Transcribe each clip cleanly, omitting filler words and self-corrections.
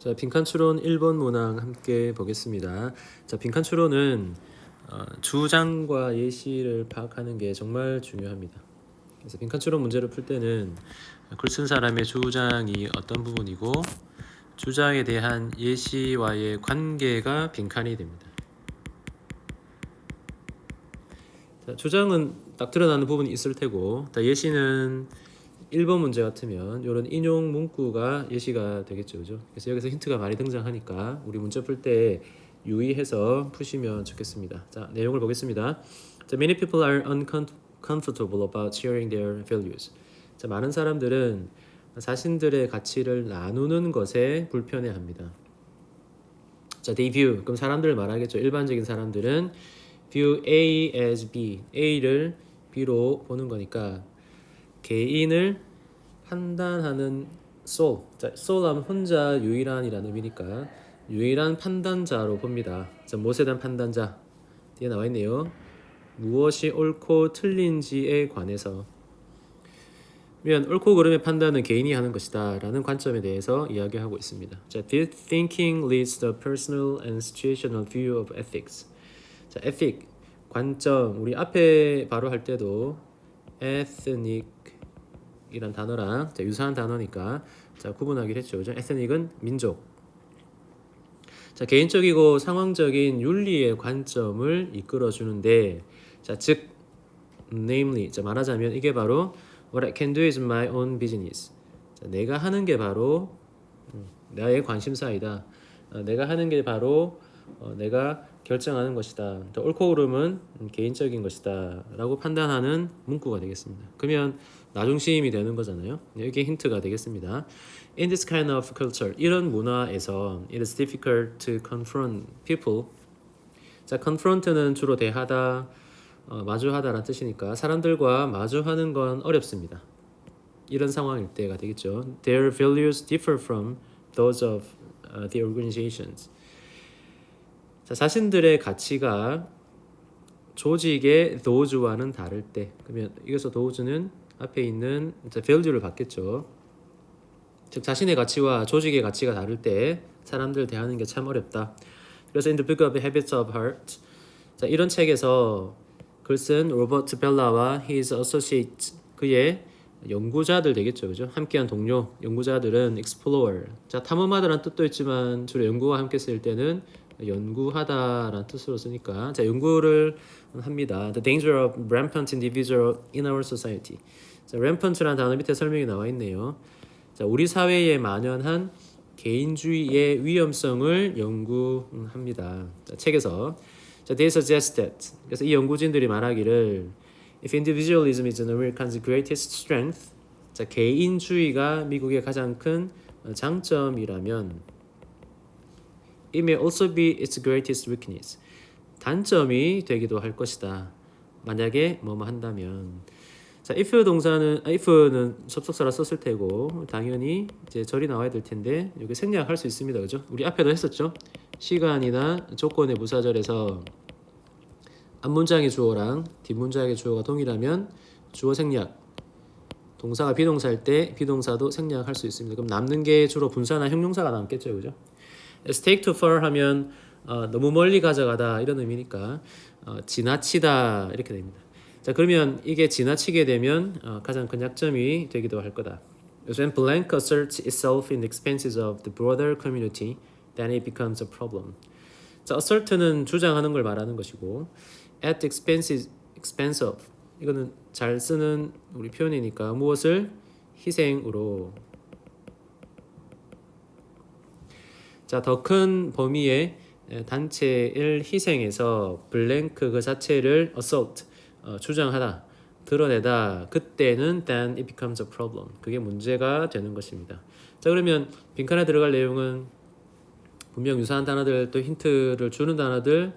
자, 빈칸 추론 1번 문항 함께 보겠습니다. 자, 빈칸 추론은 주장과 예시를 파악하는 게 정말 중요합니다. 그래서 빈칸 추론 문제를 풀 때는 글 쓴 사람의 주장이 어떤 부분이고 주장에 대한 예시와의 관계가 빈칸이 됩니다. 자, 주장은 딱 드러나는 부분이 있을 테고, 예시는 1번 문제 같으면 이런 인용 문구가 예시가 되겠죠, 그죠? 그래서 여기서 힌트가 많이 등장하니까 우리 문제 풀 때 유의해서 푸시면 좋겠습니다. 자, 내용을 보겠습니다. 자, many people are uncomfortable about sharing their values. 자, 많은 사람들은 자신들의 가치를 나누는 것에 불편해합니다. 자, they view. 그럼 사람들을 말하겠죠. 일반적인 사람들은 view A as B. A를 B로 보는 거니까 개인을 판단하는 soul. 자, soul 하면 혼자 유일한이라는 의미니까 유일한 판단자로 봅니다. 자, 무엇에 대한 판단자? 뒤에 나와 있네요. 무엇이 옳고 틀린지에 관해서. 옳고 그름의 판단은 개인이 하는 것이다 라는 관점에 대해서 이야기하고 있습니다. 자, this thinking leads the personal and situational view of ethics. 자, ethic, 관점, 우리 앞에 바로 할 때도 ethnic 이란 단어랑 유사한 단어니까 구분하기로 했죠. ethnic은 민족. 자, 개인적이고 상황적인 윤리의 관점을 이끌어 주는데, 즉 namely, 말하자면 이게 바로 what I can do is my own business. 자, 내가 하는 게 바로 나의 관심사이다. 내가 하는 게 바로 내가 결정하는 것이다. 옳고 그름은 개인적인 것이다 라고 판단하는 문구가 되겠습니다. 그러면 나중심이 되는 거잖아요. 이게 힌트가 되겠습니다. In this kind of culture, 이런 문화에서 it is difficult to confront people. 자, confront는 주로 대하다, 마주하다라는 뜻이니까 사람들과 마주하는 건 어렵습니다. 이런 상황일 때가 되겠죠. Their values differ from those of the organizations. 자, 자신들의 가치가 조직의 those와는 다를 때, 그러면 여기서 those는 앞에 있는 value를 받겠죠. 즉 자신의 가치와 조직의 가치가 다를 때 사람들 대하는 게 참 어렵다. 그래서 in the book of habits of heart, 자, 이런 책에서 글쓴 로버트 벨라와 his associates, 그의 연구자들 되겠죠, 그죠? 함께한 동료 연구자들은 explorer. 자, 탐험하다라는 뜻도 있지만 주로 연구와 함께 쓸 때는 연구하다라는 뜻으로 쓰니까 자, 연구를 합니다. The danger of rampant individual in our society. 자, rampant라는 단어 밑에 설명이 나와 있네요. 자, 우리 사회에 만연한 개인주의의 위험성을 연구합니다. 자, 책에서 자, they suggest that. 그래서 이 연구진들이 말하기를 if individualism is an American's greatest strength, 자, 개인주의가 미국의 가장 큰 장점이라면 it may also be its greatest weakness. 단점이 되기도 할 것이다. 만약에 뭐뭐 한다면. 자, if는 접속사라 썼을 테고 당연히 이제 절이 나와야 될 텐데 여기 생략할 수 있습니다. 그죠? 우리 앞에도 했었죠. 시간이나 조건의 부사절에서 앞문장의 주어랑 뒷문장의 주어가 동일하면 주어 생략, 동사가 비동사일 때 비동사도 생략할 수 있습니다. 그럼 남는 게 주로 분사나 형용사가 남겠죠, 그죠? Take too far 하면 너무 멀리 가져가다 이런 의미니까 지나치다 이렇게 됩니다. 자, 그러면 이게 지나치게 되면 가장 큰 약점이 되기도 할 거다. When blank asserts itself in the expenses of the broader community, then it becomes a problem. 자, assert는 주장하는 걸 말하는 것이고, at the expense of 이거는 잘 쓰는 우리 표현이니까 무엇을 희생으로. 자, 더 큰 범위의 단체를 희생해서 블랭크 그 자체를 assault 주장하다, 드러내다. 그때는 then it becomes a problem. 그게 문제가 되는 것입니다. 자, 그러면 빈칸에 들어갈 내용은 분명 유사한 단어들, 또 힌트를 주는 단어들,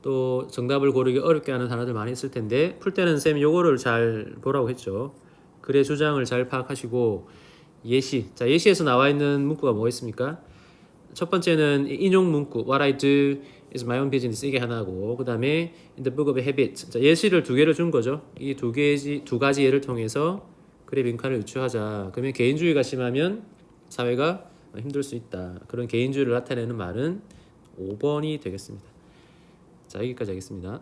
또 정답을 고르기 어렵게 하는 단어들 많이 있을 텐데 풀 때는 쌤이 요거를 잘 보라고 했죠. 글의 주장을 잘 파악하시고 예시. 자, 예시에서 나와 있는 문구가 뭐가 있습니까? 첫 번째는 인용 문구 What I do is my own business 이게 하나고, 그 다음에 in the book of habits. 자, 예시를 두 개를 준 거죠. 이 두 가지 예를 통해서 글의 빈칸을 유추하자. 그러면 개인주의가 심하면 사회가 힘들 수 있다. 그런 개인주의를 나타내는 말은 5번이 되겠습니다. 자, 여기까지 하겠습니다.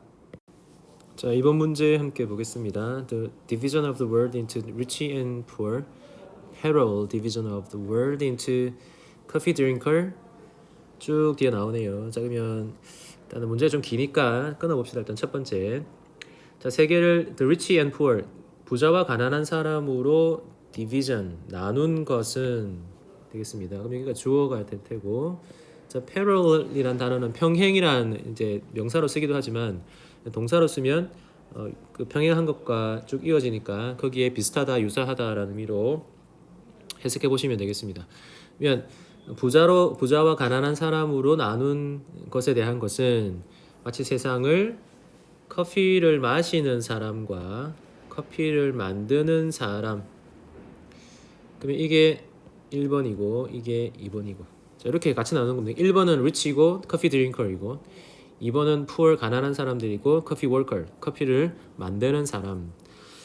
자, 이번 문제 함께 보겠습니다. The division of the world into rich and poor. Parallel division of the world into coffee drinker. 쭉 뒤에 나오네요. 자, 그러면 일단은 문제가 좀 기니까 끊어봅시다. 일단 첫 번째. 자, 세계를 the rich and poor, 부자와 가난한 사람으로 division, 나눈 것은 되겠습니다. 그럼 여기가 주어가 될 테고, 자, parallel이란 단어는 평행이란 이제 명사로 쓰기도 하지만 동사로 쓰면 그 평행한 것과 쭉 이어지니까 거기에 비슷하다, 유사하다라는 의미로 해석해 보시면 되겠습니다. 그러면 부자와 가난한 사람으로 나눈 것에 대한 것은 마치 세상을 커피를 마시는 사람과 커피를 만드는 사람, 그러면 이게 1번이고 이게 2번이고, 자, 이렇게 같이 나누는 겁니다. 1번은 rich이고 커피 드링커이고 2번은 poor, 가난한 사람들이고 커피 워커, 커피를 만드는 사람.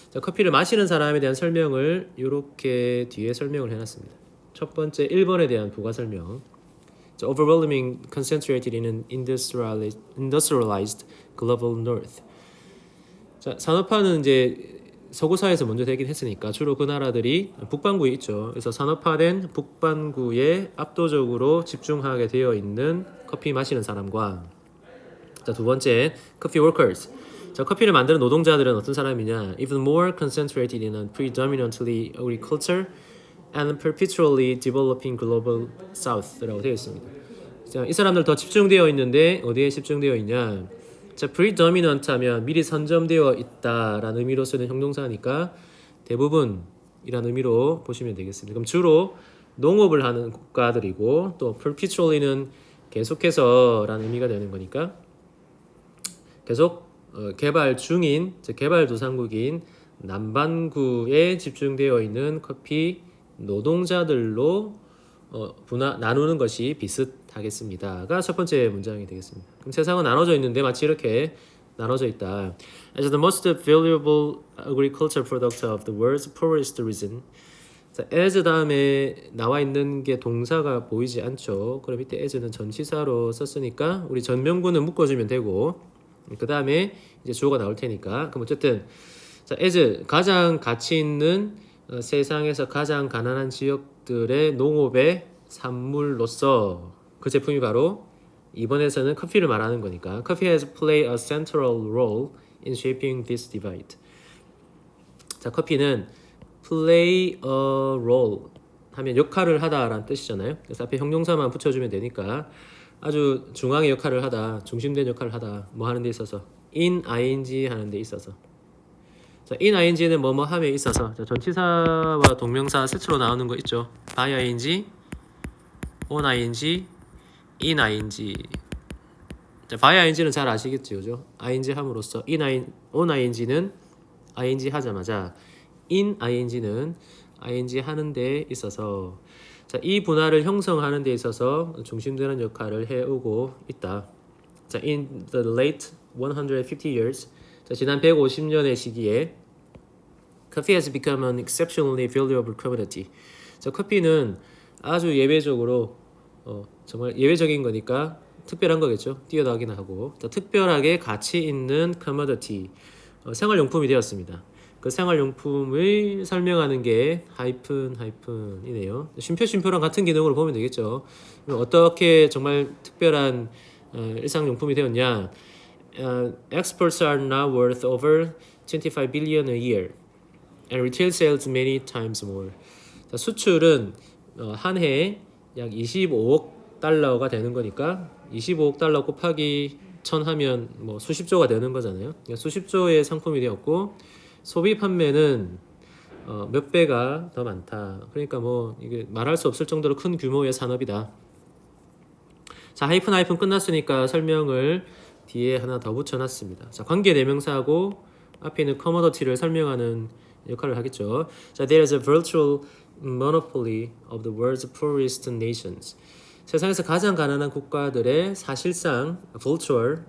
자, 커피를 마시는 사람에 대한 설명을 이렇게 뒤에 설명을 해놨습니다. 첫 번째 1번에 대한 부가 설명. 자, overwhelming concentrated in an industrialized global north. 자, 산업화는 이제 서구사회에서 먼저 되긴 했으니까 주로 그 나라들이 북반구에 있죠. 그래서 산업화된 북반구에 압도적으로 집중하게 되어 있는 커피 마시는 사람과, 자, 두 번째 coffee workers. 자, 커피를 만드는 노동자들은 어떤 사람이냐? Even more concentrated in a predominantly agriculture and perpetually developing global south라고 되어 있습니다. 자, 이 사람들 더 집중되어 있는데 어디에 집중되어 있냐? 자, predominant 하면 미리 선점되어 있다라는 의미로 쓰는 형용사니까 대부분이라는 의미로 보시면 되겠습니다. 그럼 주로 농업을 하는 국가들이고 또 perpetually는 계속해서라는 의미가 되는 거니까 계속 개발 중인, 즉 개발도상국인 남반구에 집중되어 있는 커피 노동자들로 나누는 것이 비슷하겠습니다가 첫 번째 문장이 되겠습니다. 그럼 세상은 나눠져 있는데 마치 이렇게 나눠져 있다. As the most valuable agricultural product of the world's poorest region. 자, as 다음에 나와 있는 게 동사가 보이지 않죠. 그럼 이때 as는 전치사로 썼으니까 우리 전명구는 묶어주면 되고 그 다음에 이제 주어가 나올 테니까, 그럼 어쨌든 자, as 가장 가치 있는 세상에서 가장 가난한 지역들의 농업의 산물로서 그 제품이 바로 이번에서는 커피를 말하는 거니까 Coffee has played a central role in shaping this divide. 자, 커피는 play a role 하면 역할을 하다라는 뜻이잖아요. 그래서 앞에 형용사만 붙여주면 되니까 아주 중앙의 역할을 하다, 중심된 역할을 하다, 뭐 하는 데 있어서 in ing 하는 데 있어서. 자, in ing는 뭐뭐 함에 있어서. 자, 전치사와 동명사 세트로 나오는 거 있죠. by ing, on ing, in ing. 자, by ing는 잘 아시겠죠, 그죠? ing 함으로써 on ing는 ing 하자마자 in ing는 ing 하는 데 있어서, 자, 이 분할을 형성하는 데 있어서 중심되는 역할을 해오고 있다. 자, in the late 150 years, 자, 지난 150년의 시기에 coffee has become an exceptionally valuable commodity. 자, 커피는 아주 예외적으로 정말 예외적인 거니까 특별한 거겠죠. 뛰어나긴 하고, 자, 특별하게 가치 있는 commodity, 생활용품이 되었습니다. 그 생활용품을 설명하는 게 하이픈이네요. 쉼표랑 같은 기능으로 보면 되겠죠. 어떻게 정말 특별한 일상용품이 되었냐? Exports are now worth over 25 billion a year, and retail sales many times more. 자, 수출은 한 해에 약 25억 달러가 되는 거니까 25억 달러 곱하기 1000 하면 뭐 수십조가 되는 거잖아요. 그러니까 수십조의 상품이 되었고 소비 판매는 몇 배가 더 많다. 그러니까 뭐 이게 말할 수 없을 정도로 큰 규모의 산업이다. 자, 하이픈 끝났으니까 설명을 뒤에 하나 더 붙여놨습니다. 자, 관계 대명사하고 앞에 있는 commodity를 설명하는 역할을 하겠죠. 자, there is a virtual monopoly of the world's poorest nations. 세상에서 가장 가난한 국가들의 사실상 virtual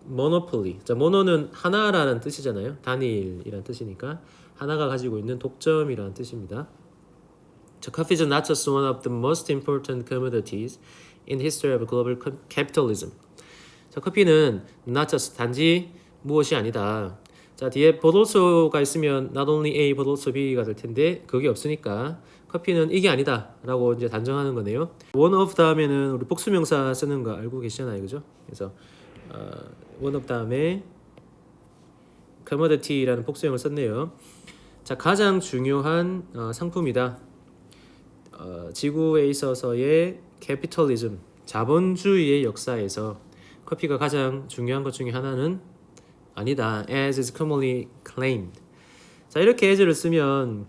monopoly. 자, mono는 하나라는 뜻이잖아요. 단일이란 뜻이니까 하나가 가지고 있는 독점이라는 뜻입니다. So coffee is not just one of the most important commodities in the history of global capitalism. 자, 커피는 not just 단지 무엇이 아니다. 자, 뒤에 but also가 있으면 not only A but also B가 될 텐데 그게 없으니까 커피는 이게 아니다라고 이제 단정하는 거네요. one of 다음에는 우리 복수명사 쓰는 거 알고 계시잖아요, 그죠? 그래서 one of 다음에 commodity라는 복수형을 썼네요. 자, 가장 중요한 상품이다. 지구에 있어서의 캐피털리즘, 자본주의의 역사에서 커피가 가장 중요한 것 중에 하나는 아니다. As is commonly claimed. 자, 이렇게 as를 쓰면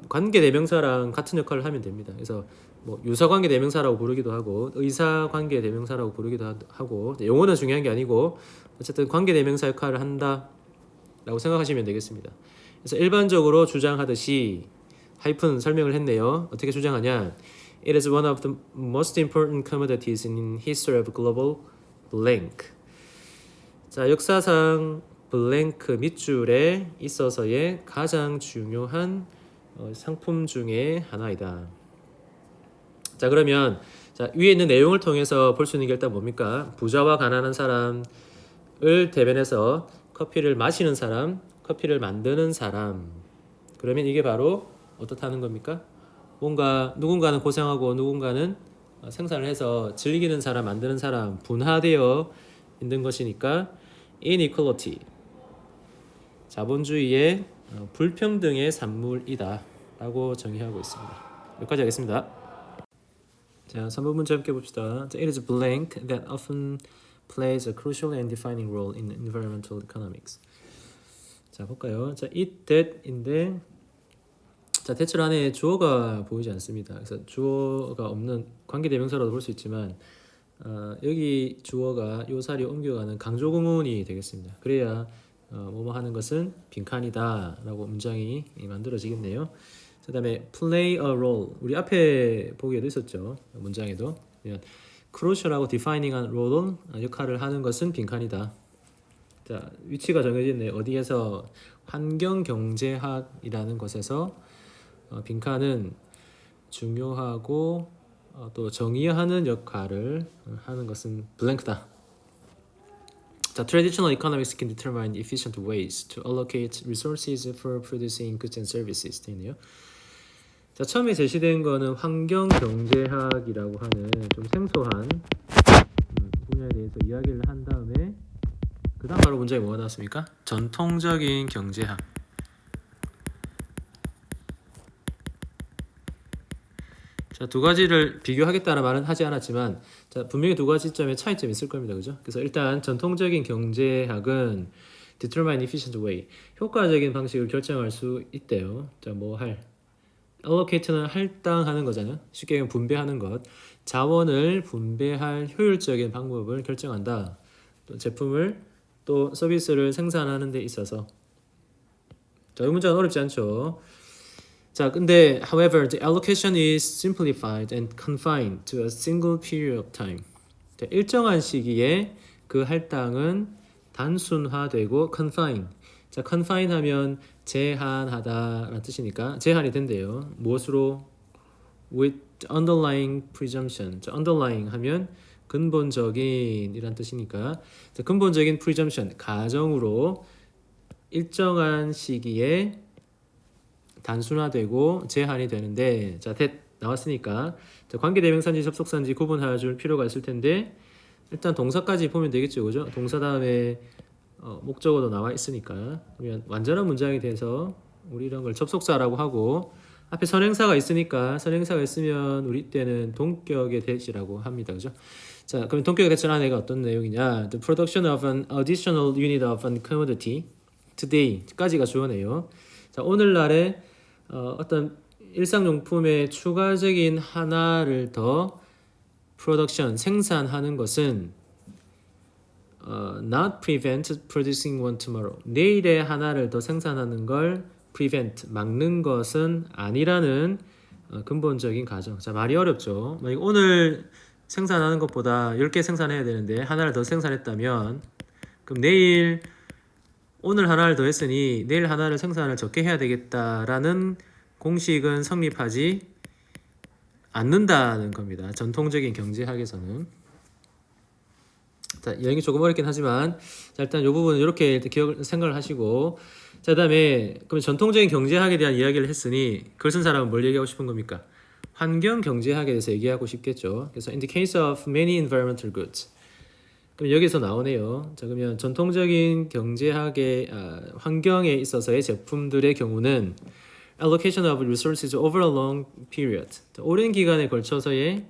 관계 대명사랑 같은 역할을 하면 됩니다. 그래서 뭐 유사관계 대명사라고 부르기도 하고 의사관계 대명사라고 부르기도 하고 용어는 중요한 게 아니고 어쨌든 관계 대명사 역할을 한다라고 생각하시면 되겠습니다. 그래서 일반적으로 주장하듯이 하이픈 설명을 했네요. 어떻게 주장하냐? It is one of the most important commodities in history of global blank. 자, 역사상 블랭크 밑줄에 있어서의 가장 중요한 상품 중에 하나이다. 자, 그러면 자, 위에 있는 내용을 통해서 볼 수 있는 게 일단 뭡니까? 부자와 가난한 사람을 대변해서 커피를 마시는 사람, 커피를 만드는 사람. 그러면 이게 바로 어떻다는 겁니까? 뭔가 누군가는 고생하고 누군가는 생산을 해서 즐기는 사람, 만드는 사람 분화되어 있는 것이니까 inequality, 자본주의의 불평등의 산물이다 라고 정의하고 있습니다. 여기까지 하겠습니다. 자, 3번 문제 함께 봅시다. It is blank that often plays a crucial and defining role in environmental economics. 자, 볼까요? 자, it, that인데 자, 대출 안에 주어가 보이지 않습니다. 그래서 주어가 없는 관계대명사로도 볼 수 있지만 여기 주어가 요 자리에 옮겨가는 강조구문이 되겠습니다. 그래야 뭐뭐 하는 것은 빈칸이다 라고 문장이 만들어지겠네요. 그 다음에 play a role, 우리 앞에 보기에도 있었죠. 문장에도 crucial하고 defining한 role, 역할을 하는 것은 빈칸이다. 자, 위치가 정해져 있네요. 어디에서? 환경경제학이라는 것에서 빈칸은 중요하고 또 정의하는 역할을 하는 것은 블랭크다. 자, traditional economics can determine efficient ways to allocate resources for producing goods and services. 되네요. 자, 처음에 제시된 거는 환경경제학이라고 하는 좀 생소한 분야에 대해서 이야기를 한 다음에 그 다음 바로 문장이 뭐가 나왔습니까? 전통적인 경제학. 자, 두 가지를 비교하겠다는 말은 하지 않았지만 자, 분명히 두 가지 점의 차이점이 있을 겁니다. 그죠? 그래서 일단 전통적인 경제학은 determine efficient way, 효과적인 방식을 결정할 수 있대요. 자, 뭐 할? allocate는 할당하는 거잖아요. 쉽게 얘기하면 분배하는 것. 자원을 분배할 효율적인 방법을 결정한다. 또 제품을 또 서비스를 생산하는 데 있어서. 자, 이 문제는 어렵지 않죠. 자, 근데 however, the allocation is simplified and confined to a single period of time. 자, 일정한 시기에 그 할당은 단순화되고 confine. 자, confine 하면 제한하다라는 뜻이니까 제한이 된대요. 무엇으로? With underlying presumption. 자, underlying 하면 근본적인 이란 뜻이니까 자, 근본적인 presumption, 가정으로 일정한 시기에 단순화되고 제한이 되는데 자, that 나왔으니까 자, 관계대명사인지 접속사인지 구분해 줄 필요가 있을 텐데 일단 동사까지 보면 되겠죠, 그죠? 동사 다음에 목적어도 나와 있으니까 그러면 완전한 문장이 돼서 우리 이런 걸 접속사라고 하고 앞에 선행사가 있으니까 선행사가 있으면 우리 때는 동격의 대시라고 합니다, 그죠? 자, 그럼 동격의 대시 안에가 어떤 내용이냐? The production of an additional unit of a commodity today까지가 주어네요. 자, 오늘날에 어떤 일상용품의 추가적인 하나를 더 production, 생산하는 것은 not prevent producing one tomorrow. 내일에 하나를 더 생산하는 걸 prevent, 막는 것은 아니라는 근본적인 가정. 자, 말이 어렵죠. 만약 오늘 생산하는 것보다 10개 생산해야 되는데 하나를 더 생산했다면 그럼 내일 오늘 하나를 더 했으니 내일 하나를 생산을 적게 해야 되겠다라는 공식은 성립하지 않는다는 겁니다. 전통적인 경제학에서는. 자, 여행이 조금 어렵긴 하지만 자, 일단 이 부분은 이렇게 생각을 하시고 자, 그다음에 그럼 전통적인 경제학에 대한 이야기를 했으니 글 쓴 사람은 뭘 얘기하고 싶은 겁니까? 환경 경제학에 대해서 얘기하고 싶겠죠. 그래서 in the case of many environmental goods. 그럼 여기서 나오네요. 자, 그러면 전통적인 경제학의 환경에 있어서의 제품들의 경우는 allocation of resources over a long period. 자, 오랜 기간에 걸쳐서의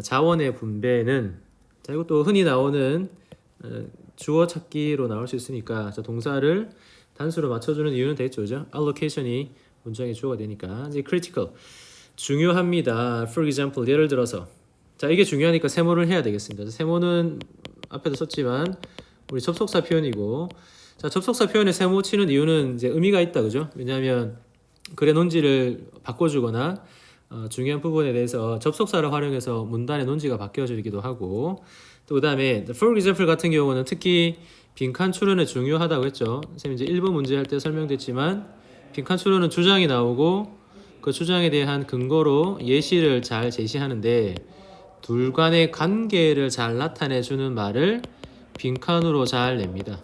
자원의 분배는 자, 이것도 흔히 나오는 주어 찾기로 나올 수 있으니까 자, 동사를 단수로 맞춰주는 이유는 되겠죠, 그죠? allocation이 문장의 주어가 되니까 이제 critical 중요합니다. For example 예를 들어서 자 이게 중요하니까 세모를 해야 되겠습니다. 세모는 앞에도 썼지만 우리 접속사 표현이고 자 접속사 표현에 세모 치는 이유는 이제 의미가 있다, 그죠? 왜냐하면 글의 논지를 바꿔주거나 중요한 부분에 대해서 접속사를 활용해서 문단의 논지가 바뀌어지기도 하고 또 그다음에 for example 같은 경우는 특히 빈칸 추론에 중요하다고 했죠. 선생님 이제 1번 문제 할 때 설명됐지만 빈칸 추론은 주장이 나오고 그 주장에 대한 근거로 예시를 잘 제시하는데 둘 간의 관계를 잘 나타내주는 말을 빈칸으로 잘 냅니다.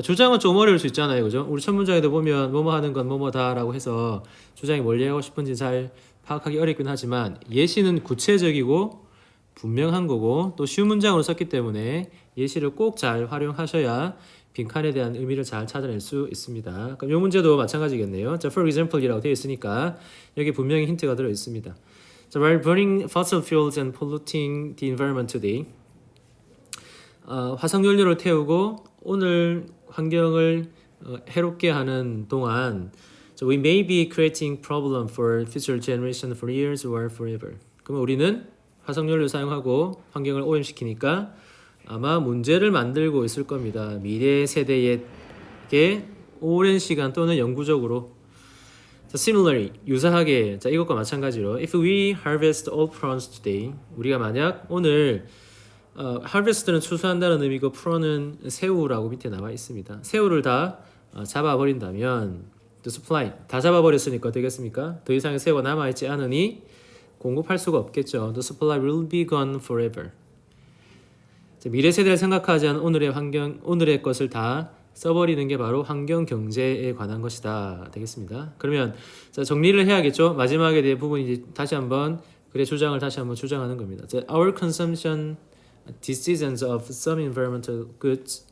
주장은 좀 어려울 수 있잖아요, 그죠? 우리 첫 문장에도 보면 뭐뭐 하는 건 뭐뭐다라고 해서 주장이 뭘 얘기하고 싶은지 잘 파악하기 어렵긴 하지만 예시는 구체적이고 분명한 거고 또 쉬운 문장으로 썼기 때문에 예시를 꼭 잘 활용하셔야 빈칸에 대한 의미를 잘 찾아낼 수 있습니다. 그럼 이 문제도 마찬가지겠네요. 자, for example이라고 되어 있으니까 여기 분명히 힌트가 들어 있습니다. 자, while burning fossil fuels and polluting the environment today, 화석연료를 태우고 오늘 환경을 해롭게 하는 동안 so we may be creating problem for future generation for years or forever. 그러면 우리는 화석연료 사용하고 환경을 오염시키니까 아마 문제를 만들고 있을 겁니다. 미래 세대에게 오랜 시간 또는 영구적으로. 자, similarly, 유사하게 자 이것과 마찬가지로 if we harvest all prawns today, 우리가 만약 오늘 harvest는 추수한다는 의미고 프로는 새우라고 밑에 나와 있습니다. 새우를 다 잡아버린다면 the supply 다 잡아버렸으니까 되겠습니까? 더 이상의 새우가 남아있지 않으니 공급할 수가 없겠죠. The supply will be gone forever. 미래 세대를 생각하지 않은 오늘의 것을 다 써버리는 게 바로 환경 경제에 관한 것이다 되겠습니다. 그러면 자, 정리를 해야겠죠. 마지막에 대한 부분이 다시 한번 글의 주장을 다시 한번 주장하는 겁니다. 자, our consumption decisions of some environmental goods.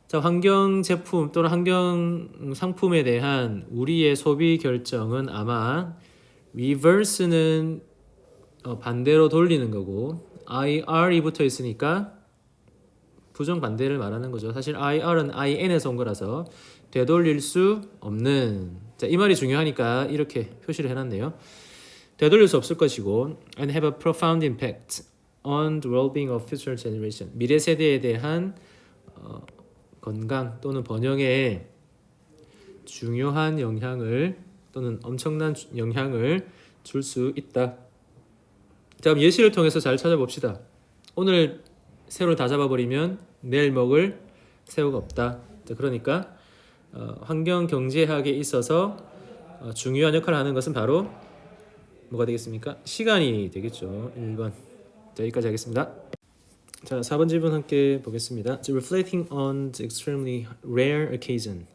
자, 환경 제품 또는 환경 상품에 대한 우리의 소비 결정은 아마 reverse는 반대로 돌리는 거고 IR이 붙어 있으니까 부정 반대를 말하는 거죠. 사실 IR은 IN에서 온 거라서 되돌릴 수 없는. 자, 이 말이 중요하니까 이렇게 표시를 해놨네요. 되돌릴 수 없을 것이고 and have a profound impact on the well-being of future generation. 미래 세대에 대한 건강 또는 번영에 중요한 영향을 또는 엄청난 영향을 줄 수 있다. 자, 그럼 예시를 통해서 잘 찾아봅시다. 오늘 새우를 다 잡아버리면 내일 먹을 새우가 없다. 자, 그러니까 환경 경제학에 있어서 중요한 역할을 하는 것은 바로 뭐가 되겠습니까? 시간이 되겠죠. 1번. 자, 여기까지 하겠습니다. 자, 4번 질문 함께 보겠습니다. Reflecting on the extremely rare occasion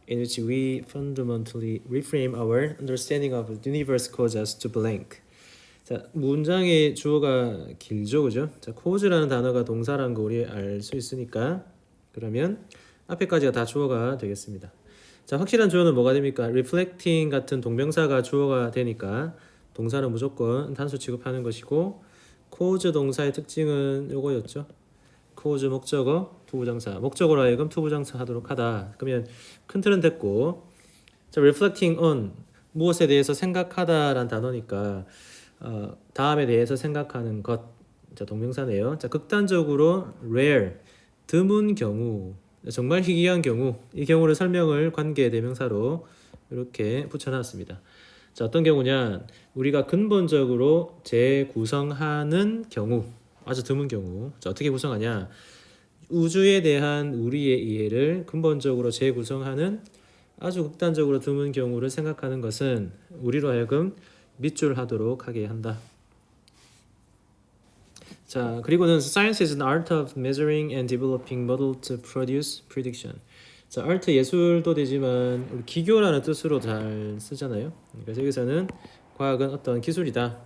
in which we fundamentally reframe our understanding of the universe cause us to blank. 자, 문장의 주어가 길죠, 그죠? 자, cause라는 단어가 동사라는 거 우리 알 수 있으니까 그러면 앞에까지가 다 주어가 되겠습니다. 자, 확실한 주어는 뭐가 됩니까? reflecting 같은 동명사가 주어가 되니까 동사는 무조건 단수 취급하는 것이고 cause 동사의 특징은 요거였죠. cause 목적어, 투부정사. 목적어로 하여금 투부정사 하도록 하다. 그러면 큰 틀은 됐고 자, reflecting on 무엇에 대해서 생각하다라는 단어니까 다음에 대해서 생각하는 것. 자, 동명사네요. 자, 극단적으로 rare 드문 경우, 정말 희귀한 경우, 이 경우를 설명을 관계 대명사로 이렇게 붙여놨습니다. 자, 어떤 경우냐? 우리가 근본적으로 재구성하는 경우, 아주 드문 경우. 자, 어떻게 구성하냐? 우주에 대한 우리의 이해를 근본적으로 재구성하는 아주 극단적으로 드문 경우를 생각하는 것은 우리로 하여금 밑줄하도록 하게 한다. 자, 그리고는 Science is an art of measuring and developing model to produce prediction. 자, art 예술도 되지만 우리 기교라는 뜻으로 잘 쓰잖아요. 그래서 여기서는 과학은 어떤 기술이다.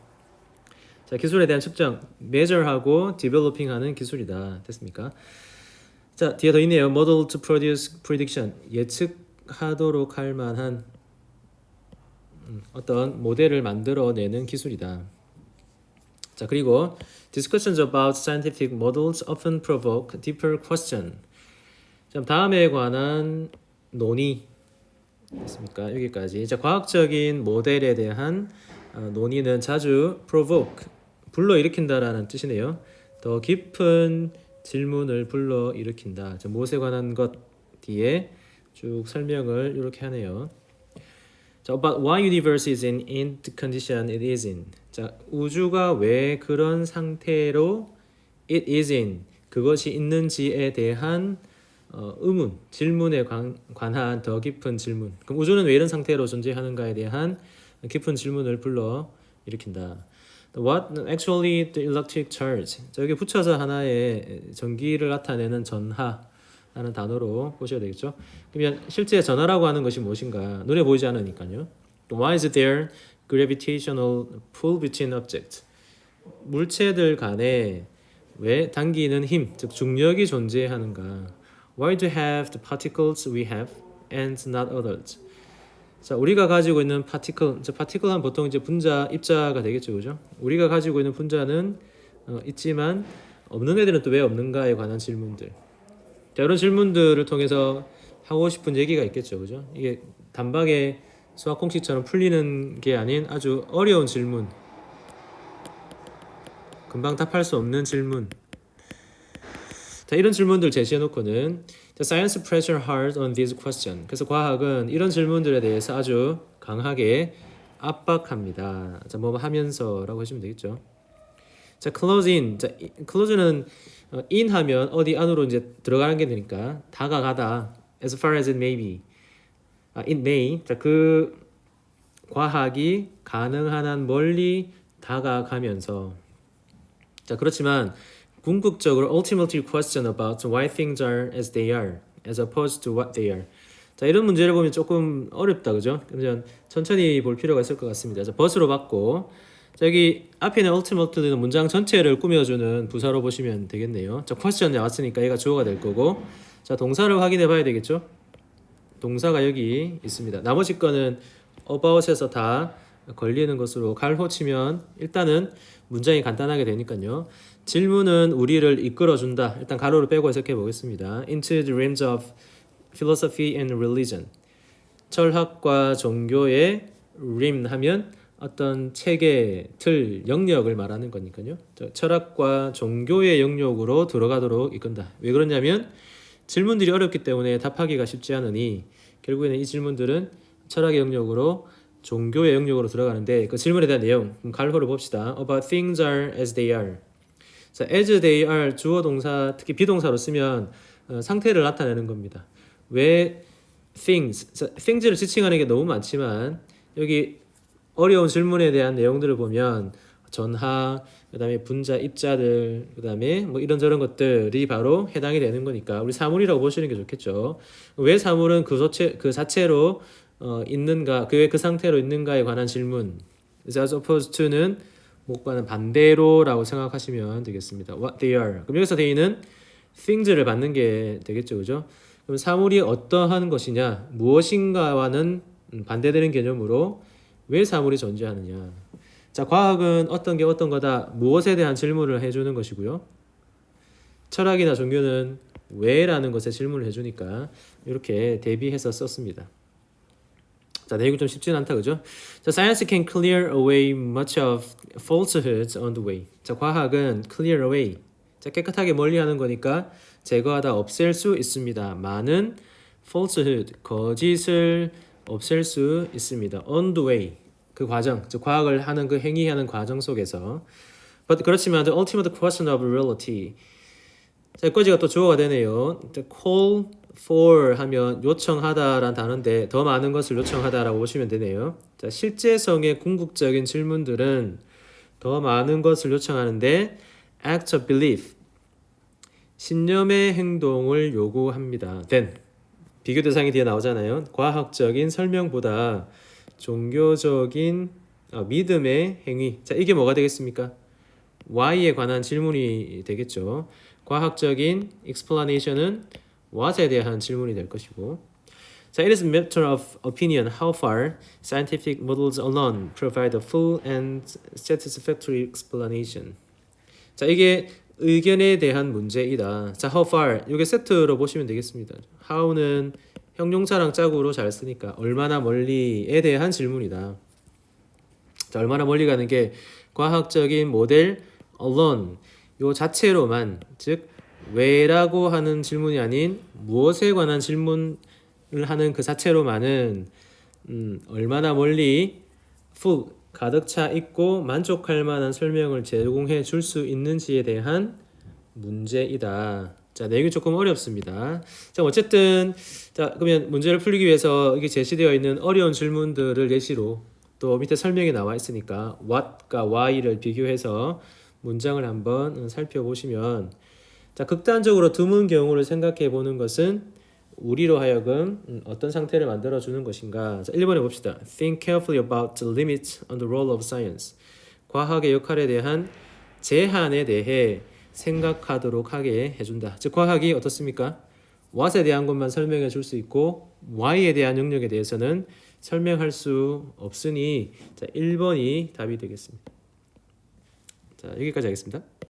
자, 기술에 대한 측정, measure하고 developing하는 기술이다. 됐습니까? 자, 뒤에 더 있네요. Model to produce prediction. 예측하도록 할 만한 어떤 모델을 만들어내는 기술이다. 자, 그리고 discussions about scientific models often provoke deeper question. 자, 다음에 관한 논의 됐습니까? 여기까지. 자, 과학적인 모델에 대한 논의는 자주 provoke, 불러일으킨다라는 뜻이네요. 더 깊은 질문을 불러일으킨다. 자, 무엇에 관한 것 뒤에 쭉 설명을 이렇게 하네요. 자, about why universe is in the condition it is in. 자, 우주가 왜 그런 상태로 it is in, 그것이 있는지에 대한 의문, 질문에 관한 더 깊은 질문. 그럼 우주는 왜 이런 상태로 존재하는가에 대한 깊은 질문을 불러 일으킨다. What actually the electric charge? 자, 여기 붙여서 하나의 전기를 나타내는 전하라는 단어로 보셔야 되겠죠. 그러면 실제 전하라고 하는 것이 무엇인가? 눈에 보이지 않으니까요. Why is there gravitational pull between objects? 물체들 간에 왜 당기는 힘, 즉 중력이 존재하는가? Why do we have the particles we have and not others? 자, 우리가 가지고 있는 파티클, 파티클은 보통 이제 분자, 입자가 되겠죠, 그죠? 우리가 가지고 있는 분자는 있지만 없는 애들은 또 왜 없는가에 관한 질문들. 자, 이런 질문들을 통해서 하고 싶은 얘기가 있겠죠, 그죠? 이게 단박에 수학 공식처럼 풀리는 게 아닌 아주 어려운 질문, 금방 답할 수 없는 질문. 자, 이런 질문들 제시해 놓고는 Science pressure hard on this question. 그래서 과학은 이런 질문들에 대해서 아주 강하게 압박합니다. 자, 뭐 하면서라고 하시면 되겠죠. 자, close in. 자, close는 in 하면 어디 안으로 이제 들어가는 게 되니까 다가가다. As far as it may be. it may. 자, 그 과학이 가능한 한 멀리 다가가면서. 자, 그렇지만 궁극적으로 ultimately question about why things are as they are as opposed to what they are. 자, 이런 문제를 보면 조금 어렵다, 그죠? 그러면 천천히 볼 필요가 있을 것 같습니다. 자, 벗으로 받고, 자, 여기 앞에 있는 ultimately는 문장 전체를 꾸며주는 부사로 보시면 되겠네요. 자, question 나왔으니까 얘가 주어가 될 거고, 자, 동사를 확인해 봐야 되겠죠? 동사가 여기 있습니다. 나머지 거는 about에서 다 걸리는 것으로 갈호 치면 일단은 문장이 간단하게 되니까요. 질문은 우리를 이끌어준다. 일단 가로를 빼고 해석해 보겠습니다. Into the realms of philosophy and religion. 철학과 종교의 rim 하면 어떤 체계, 틀, 영역을 말하는 거니까요. 철학과 종교의 영역으로 들어가도록 이끈다. 왜 그러냐면 질문들이 어렵기 때문에 답하기가 쉽지 않으니 결국에는 이 질문들은 철학의 영역으로 종교의 영역으로 들어가는데 그 질문에 대한 내용 갈호를 봅시다. About things are as they are. 자, as they are 주어 동사 특히 비동사로 쓰면 상태를 나타내는 겁니다. 왜 things, 자, things를 지칭하는 게 너무 많지만 여기 어려운 질문에 대한 내용들을 보면 전하, 그다음에 분자, 입자들, 그다음에 뭐 이런저런 것들이 바로 해당이 되는 거니까 우리 사물이라고 보시는 게 좋겠죠. 왜 사물은 그 자체로 있는가, 그 왜 그 상태로 있는가에 관한 질문. as opposed to는 뭐과는 반대로라고 생각하시면 되겠습니다. What they are. 그럼 여기서 they는 things를 받는 게 되겠죠, 그죠? 그럼 사물이 어떠한 것이냐, 무엇인가와는 반대되는 개념으로 왜 사물이 존재하느냐. 자, 과학은 어떤 게 어떤 거다, 무엇에 대한 질문을 해주는 것이고요. 철학이나 종교는 왜라는 것에 질문을 해주니까 이렇게 대비해서 썼습니다. 자, 내용이 좀 쉽지는 않다, 그죠? 자, science can clear away much of falsehoods on the way. 자, 과학은 clear away. 자, 깨끗하게 멀리하는 거니까 제거하다, 없앨 수 있습니다. 많은 falsehood, 거짓을 없앨 수 있습니다. on the way. 그 과정, 즉 과학을 하는 그 행위하는 과정 속에서. But 그렇지만 the ultimate question of reality. 자, 여기까지가 또 주어가 되네요. The call for 하면 요청하다라는 단어인데 더 많은 것을 요청하다라고 보시면 되네요. 자, 실제성의 궁극적인 질문들은 더 많은 것을 요청하는데 act of belief, 신념의 행동을 요구합니다. then, 비교 대상이 뒤에 나오잖아요. 과학적인 설명보다 종교적인 믿음의 행위. 자, 이게 뭐가 되겠습니까? why에 관한 질문이 되겠죠. 과학적인 explanation은 what에 대한 질문이 될 것이고. 자, it is a matter of opinion how far scientific models alone provide a full and satisfactory explanation. 자, 이게 의견에 대한 문제이다. 자, how far 이게 세트로 보시면 되겠습니다. how는 형용사랑 짝으로 잘 쓰니까 얼마나 멀리에 대한 질문이다. 자, 얼마나 멀리 가는 게 과학적인 모델 alone 요 자체로만, 즉 왜라고 하는 질문이 아닌 무엇에 관한 질문을 하는 그 자체로만은 얼마나 멀리 full 가득 차 있고 만족할 만한 설명을 제공해 줄 수 있는지에 대한 문제이다. 자, 내용이 조금 어렵습니다. 자, 어쨌든 자, 그러면 문제를 풀기 위해서 이게 제시되어 있는 어려운 질문들을 예시로, 또 밑에 설명이 나와 있으니까 what과 why를 비교해서 문장을 한번 살펴보시면, 자, 극단적으로 드문 경우를 생각해 보는 것은 우리로 하여금 어떤 상태를 만들어 주는 것인가. 자, 1번에 봅시다. Think carefully about the limits on the role of science. 과학의 역할에 대한 제한에 대해 생각하도록 하게 해준다. 즉 과학이 어떻습니까? what에 대한 것만 설명해 줄 수 있고 why에 대한 영역에 대해서는 설명할 수 없으니, 자, 1번이 답이 되겠습니다. 자, 여기까지 하겠습니다.